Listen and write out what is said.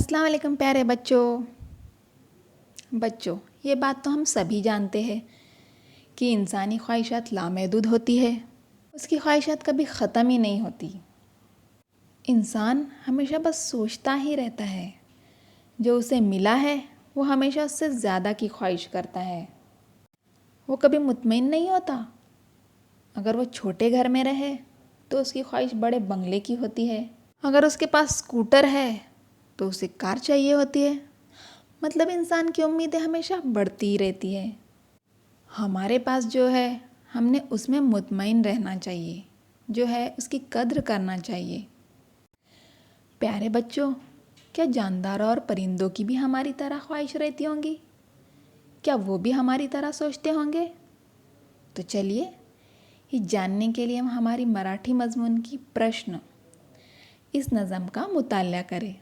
السلام علیکم پیارے بچوں، یہ بات تو ہم سبھی جانتے ہیں کہ انسانی خواہشات لامحدود ہوتی ہے. اس کی خواہشات کبھی ختم ہی نہیں ہوتی. انسان ہمیشہ بس سوچتا ہی رہتا ہے. جو اسے ملا ہے وہ ہمیشہ اس سے زیادہ کی خواہش کرتا ہے. وہ کبھی مطمئن نہیں ہوتا. اگر وہ چھوٹے گھر میں رہے تو اس کی خواہش بڑے بنگلے کی ہوتی ہے. اگر اس کے پاس اسکوٹر ہے تو اسے کار چاہیے ہوتی ہے. مطلب انسان کی امیدیں ہمیشہ بڑھتی ہی رہتی ہے. ہمارے پاس جو ہے ہم نے اس میں مطمئن رہنا چاہیے. جو ہے اس کی قدر کرنا چاہیے. پیارے بچوں، کیا جانداروں اور پرندوں کی بھی ہماری طرح خواہش رہتی ہوں گی؟ کیا وہ بھی ہماری طرح سوچتے ہوں گے؟ تو چلیے یہ جاننے کے لیے ہم ہماری مراٹھی مضمون کی پرشن اس نظم کا مطالعہ کریں.